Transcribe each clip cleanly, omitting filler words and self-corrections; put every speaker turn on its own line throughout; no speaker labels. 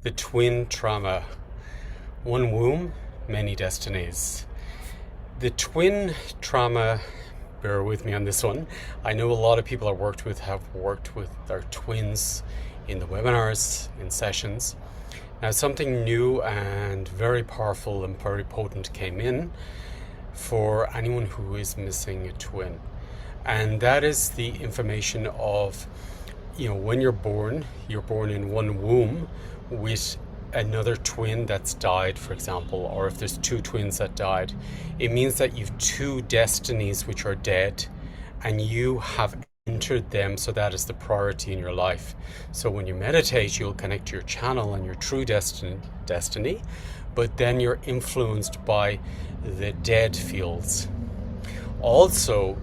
The twin trauma. One womb, many destinies. The twin trauma, bear with me on this one. I know a lot of people have worked with their twins in the webinars, in sessions. Now something new and very powerful and very potent came in for anyone who is missing a twin. And that is the information of, when you're born in one womb with another twin that's died, for example, or if there's two twins that died, it means that you've two destinies which are dead and you have entered them, so that is the priority in your life. So when you meditate, you'll connect to your channel and your true destiny, but then you're influenced by the dead fields. Also,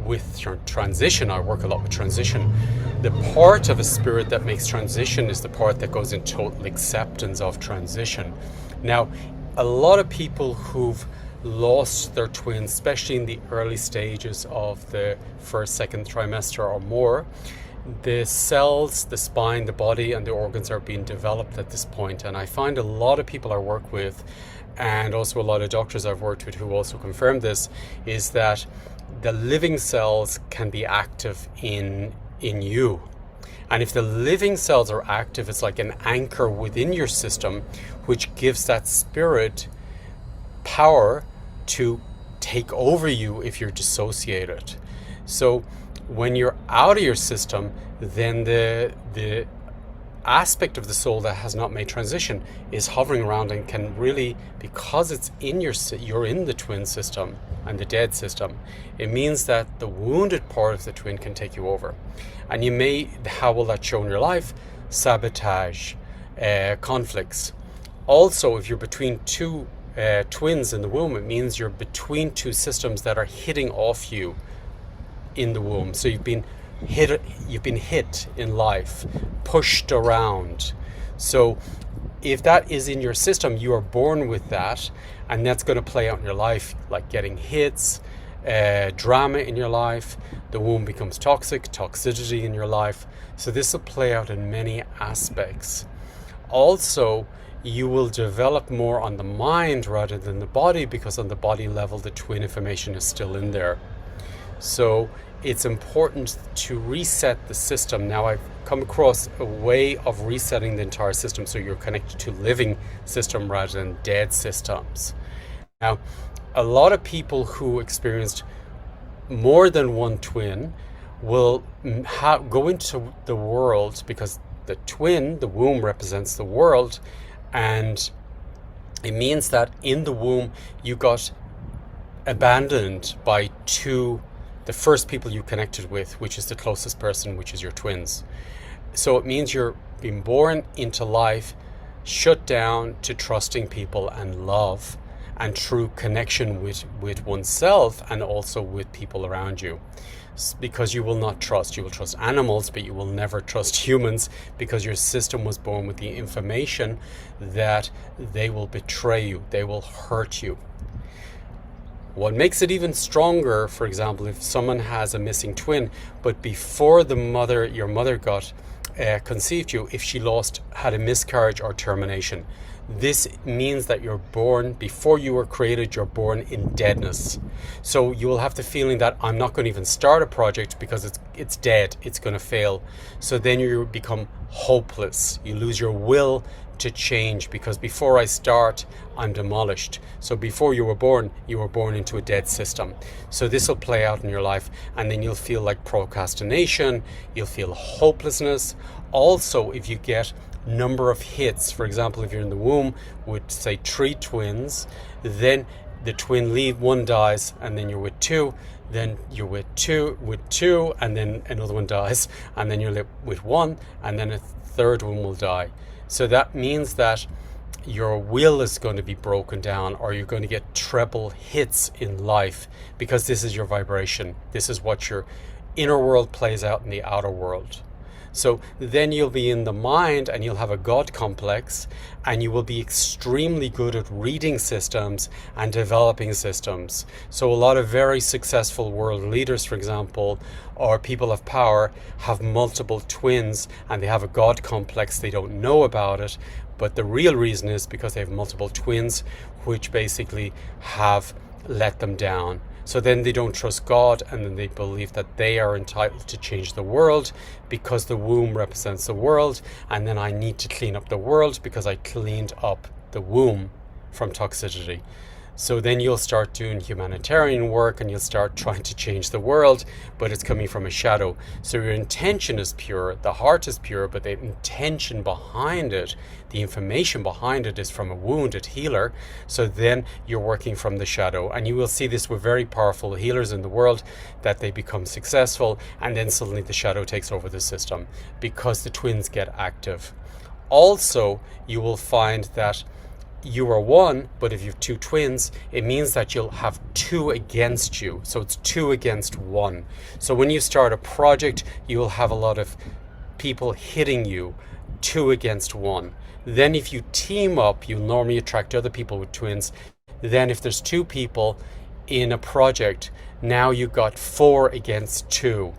with your transition, I work a lot with transition. The part of a spirit that makes transition is the part that goes in total acceptance of transition. Now, a lot of people who've lost their twins, especially in the early stages of the first, second trimester or more, the cells, the spine, the body, and the organs are being developed at this point. And I find a lot of people I work with, and also a lot of doctors I've worked with who also confirm this, is that the living cells can be active in you. And if the living cells are active, it's like an anchor within your system, which gives that spirit power to take over you if you're dissociated. So when you're out of your system, then the aspect of the soul that has not made transition is hovering around and can really, because it's in you're in the twin system and the dead system, it means that the wounded part of the twin can take you over. And how will that show in your life? Sabotage, conflicts. Also, if you're between two twins in the womb, it means you're between two systems that are hitting off you in the womb. So you've been hit in life, pushed around. So if that is in your system, you are born with that, and that's going to play out in your life, like getting hits, drama in your life. The womb becomes toxicity in your life. So this will play out in many aspects. Also, you will develop more on the mind rather than the body, because on the body level, the twin information is still in there. So it's important to reset the system. Now, I've come across a way of resetting the entire system so you're connected to living system rather than dead systems. Now, a lot of people who experienced more than one twin will go into the world, because the twin, the womb, represents the world, and it means that in the womb you got abandoned by the first people you connected with, which is the closest person, which is your twins. So it means you're being born into life, shut down to trusting people and love and true connection with oneself and also with people around you. Because you will not trust. You will trust animals, but you will never trust humans, because your system was born with the information that they will betray you, they will hurt you. What makes it even stronger, for example, if someone has a missing twin, but before your mother got conceived you, if she had a miscarriage or termination, this means that you're born, before you were created, you're born in deadness. So you will have the feeling that I'm not going to even start a project because it's dead, it's going to fail. So then you become hopeless. You lose your will to change, because before I start, I'm demolished. So before you were born into a dead system. So this will play out in your life, and then you'll feel like procrastination, you'll feel hopelessness. Also, if you get number of hits, for example, if you're in the womb with, say, 3 twins, then the twin one dies, and then you're with 2, then you're with two, and then another one dies, and then you're with 1, and then a third one will die. So that means that your will is going to be broken down, or you're going to get treble hits in life, because this is your vibration. This is what your inner world plays out in the outer world. So then you'll be in the mind and you'll have a God complex, and you will be extremely good at reading systems and developing systems. So a lot of very successful world leaders, for example, or people of power, have multiple twins and they have a God complex. They don't know about it, but the real reason is because they have multiple twins, which basically have let them down. So then they don't trust God, and then they believe that they are entitled to change the world because the womb represents the world, and then I need to clean up the world because I cleaned up the womb from toxicity. So then you'll start doing humanitarian work and you'll start trying to change the world, but it's coming from a shadow. So your intention is pure, the heart is pure, but the intention behind it, the information behind it, is from a wounded healer. So then you're working from the shadow, and you will see this with very powerful healers in the world, that they become successful and then suddenly the shadow takes over the system because the twins get active. Also, you will find that you are one, but if you have two twins, it means that you'll have two against you. So it's 2 against 1. So when you start a project, you'll have a lot of people hitting you, 2 against 1. Then if you team up, you'll normally attract other people with twins. Then if there's 2 people in a project, now you've got 4 against 2.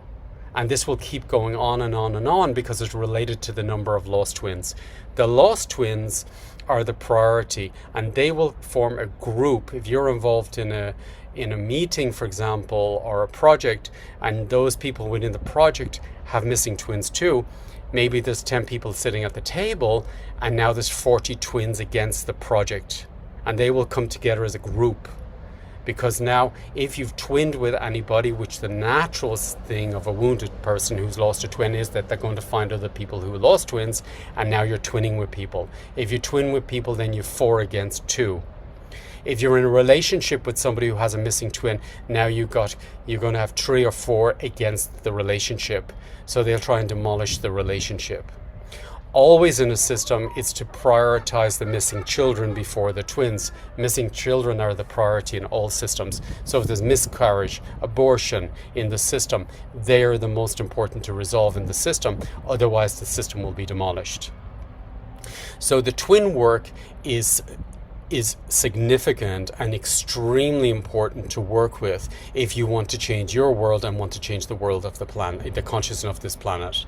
And this will keep going on and on and on because it's related to the number of lost twins. The lost twins are the priority, and they will form a group. If you're involved in a meeting, for example, or a project, and those people within the project have missing twins too, maybe there's 10 people sitting at the table, and now there's 40 twins against the project, and they will come together as a group. Because now, if you've twinned with anybody, which the natural thing of a wounded person who's lost a twin is that they're going to find other people who lost twins, and now you're twinning with people. If you twin with people, then you're 4 against 2. If you're in a relationship with somebody who has a missing twin, now you're going to have 3 or 4 against the relationship. So they'll try and demolish the relationship. Always in a system, it's to prioritize the missing children before the twins. Missing children are the priority in all systems. So if there's miscarriage, abortion in the system, they are the most important to resolve in the system. Otherwise, the system will be demolished. So the twin work is significant and extremely important to work with if you want to change your world and want to change the world of the planet, the consciousness of this planet.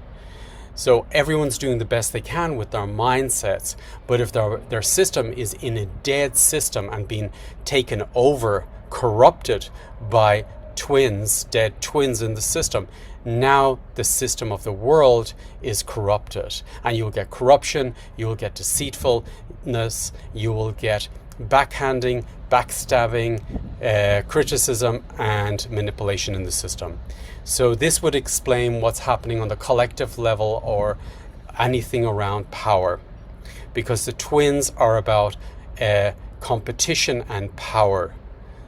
So everyone's doing the best they can with their mindsets, but if their system is in a dead system and being taken over, corrupted by twins, dead twins in the system, now the system of the world is corrupted, and you'll get corruption, you'll get deceitfulness, you will get backhanding, backstabbing, criticism, and manipulation in the system. So this would explain what's happening on the collective level or anything around power, because the twins are about competition and power.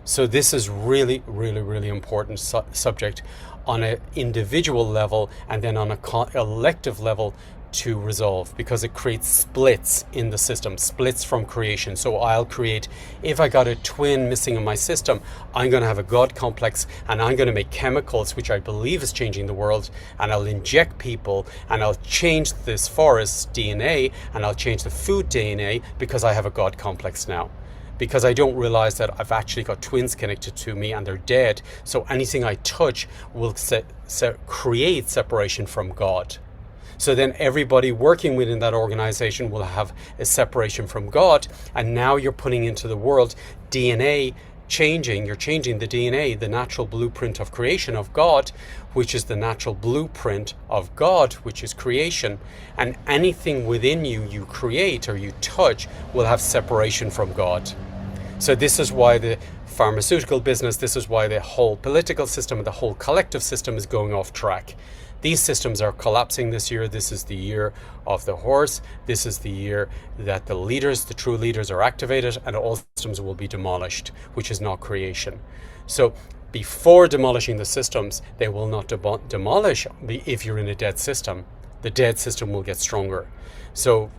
So this is really, really, really important subject on an individual level and then on a collective level to resolve, because it creates splits in the system, splits from creation. So I'll create, if I got a twin missing in my system, I'm going to have a God complex, and I'm going to make chemicals which I believe is changing the world, and I'll inject people, and I'll change this forest's DNA, and I'll change the food DNA because I have a God complex now. Because I don't realize that I've actually got twins connected to me and they're dead. So anything I touch will create separation from God. So then everybody working within that organization will have a separation from God. And now you're putting into the world DNA changing. You're changing the DNA, the natural blueprint of creation of God, which is the natural blueprint of God, which is creation. And anything within you you create or you touch will have separation from God. So this is why the pharmaceutical business, this is why the whole political system and the whole collective system is going off track. These systems are collapsing this year. This is the year of the horse. This is the year that the leaders, the true leaders, are activated, and all systems will be demolished, which is not creation. So before demolishing the systems, they will not demolish if you're in a dead system. The dead system will get stronger. So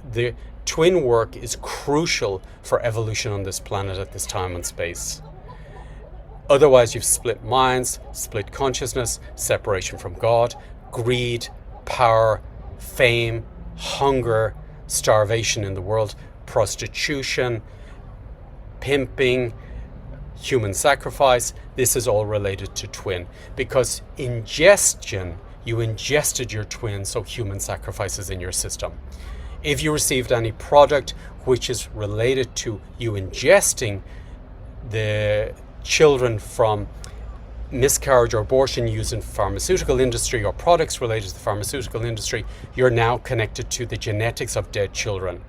the twin work is crucial for evolution on this planet at this time and space. Otherwise, you've split minds, split consciousness, separation from God, greed, power, fame, hunger, starvation in the world, prostitution, pimping, human sacrifice. This is all related to twin, because ingestion, you ingested your twin, so human sacrifice is in your system. If you received any product which is related to you ingesting the children from miscarriage or abortion used in pharmaceutical industry, or products related to the pharmaceutical industry, you're now connected to the genetics of dead children,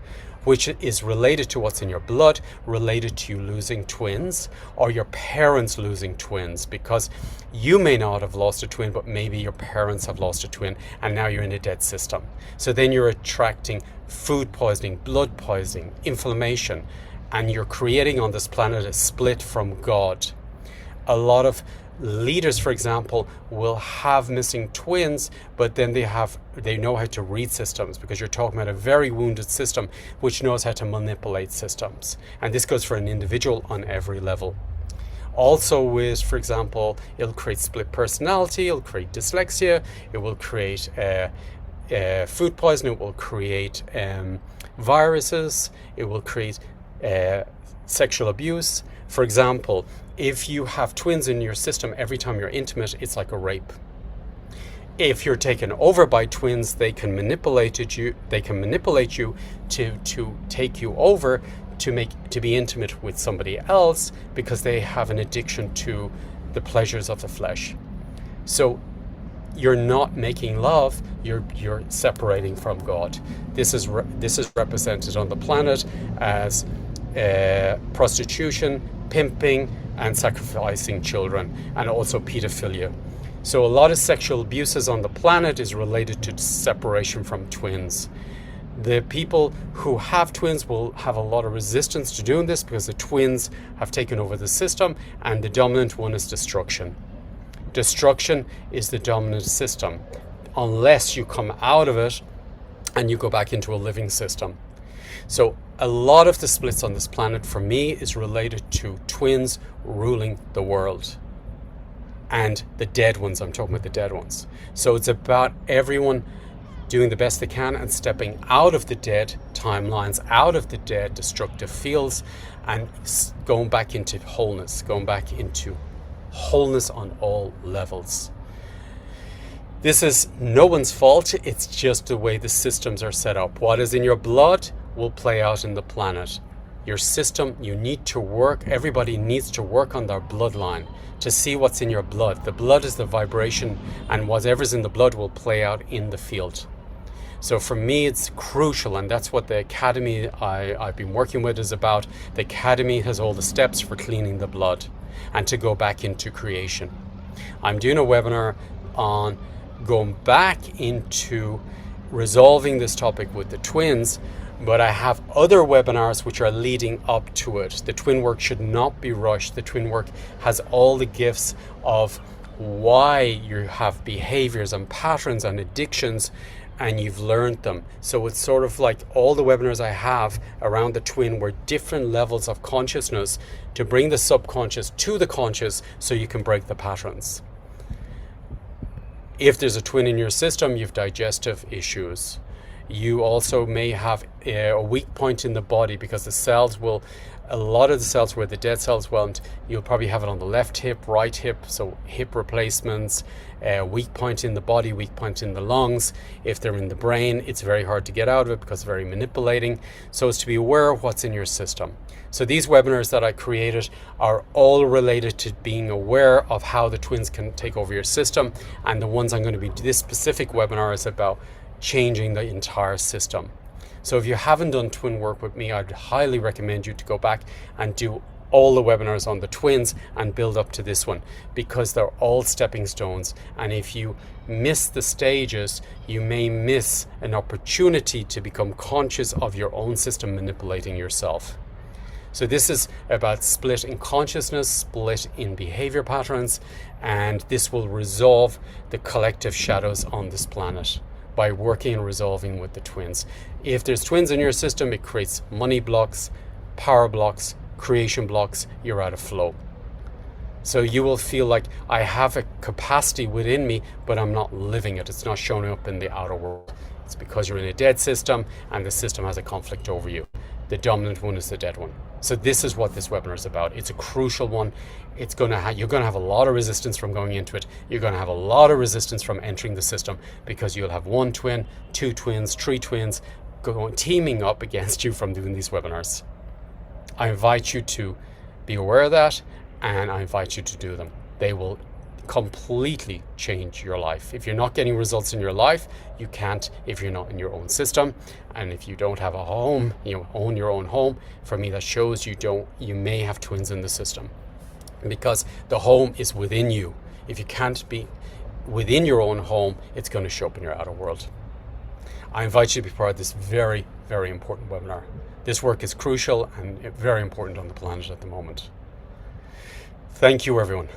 which is related to what's in your blood, related to you losing twins, or your parents losing twins, because you may not have lost a twin, but maybe your parents have lost a twin, and now you're in a dead system. So then you're attracting food poisoning, blood poisoning, inflammation, and you're creating on this planet a split from God. A lot of leaders, for example, will have missing twins, but then they know how to read systems, because you're talking about a very wounded system which knows how to manipulate systems. And this goes for an individual on every level. Also with, for example, it'll create split personality, it'll create dyslexia, it will create food poisoning, it will create viruses, it will create sexual abuse. For example, if you have twins in your system, every time you're intimate, it's like a rape. If you're taken over by twins, they can manipulate you. They can manipulate you to take you over to be intimate with somebody else, because they have an addiction to the pleasures of the flesh. So you're not making love. You're separating from God. This is represented on the planet as prostitution, pimping, and sacrificing children, and also pedophilia. So a lot of sexual abuses on the planet is related to separation from twins. The people who have twins will have a lot of resistance to doing this, because the twins have taken over the system, and the dominant one is destruction. Destruction is the dominant system, unless you come out of it and you go back into a living system. So a lot of the splits on this planet for me is related to twins ruling the world. And the dead ones, I'm talking about the dead ones. So it's about everyone doing the best they can and stepping out of the dead timelines, out of the dead destructive fields, and going back into wholeness on all levels. This is no one's fault, it's just the way the systems are set up. What is in your blood will play out in the planet. Your system, you need to work, everybody needs to work on their bloodline to see what's in your blood. The blood is the vibration, and whatever's in the blood will play out in the field. So for me, it's crucial, and that's what the academy I've been working with is about. The academy has all the steps for cleaning the blood and to go back into creation. I'm doing a webinar on going back into resolving this topic with the twins, but I have other webinars which are leading up to it. The twin work should not be rushed. The twin work has all the gifts of why you have behaviors and patterns and addictions, and you've learned them. So it's sort of like all the webinars I have around the twin were different levels of consciousness to bring the subconscious to the conscious so you can break the patterns. If there's a twin in your system, you've digestive issues. You also may have a weak point in the body, because the cells will, a lot of the cells where the dead cells went, you'll probably have it on the left hip, right hip, so hip replacements, weak point in the body, weak point in the lungs. If they're in the brain, it's very hard to get out of it because it's very manipulating. So it's to be aware of what's in your system. So these webinars that I created are all related to being aware of how the twins can take over your system. And the ones I'm going to be, this specific webinar is about changing the entire system. So if you haven't done twin work with me, I'd highly recommend you to go back and do all the webinars on the twins and build up to this one, because they're all stepping stones. And if you miss the stages, you may miss an opportunity to become conscious of your own system manipulating yourself. So this is about split in consciousness, split in behavior patterns, and this will resolve the collective shadows on this planet by working and resolving with the twins. If there's twins in your system, it creates money blocks, power blocks, creation blocks. You're out of flow. So you will feel like I have a capacity within me, but I'm not living it. It's not showing up in the outer world. It's because you're in a dead system and the system has a conflict over you. The dominant one is the dead one. So this is what this webinar is about. It's a crucial one. You're going to have a lot of resistance from going into it. You're going to have a lot of resistance from entering the system, because you'll have one twin, two twins, three twins teaming up against you from doing these webinars. I invite you to be aware of that, and I invite you to do them. They will completely change your life. If you're not getting results in your life, you can't if you're not in your own system. And if you don't have a home, you own your own home, for me that shows you may have twins in the system, because the home is within you. If you can't be within your own home, it's going to show up in your outer world. I invite you to be part of this very, very important webinar. This work is crucial and very important on the planet at the moment. Thank you, everyone.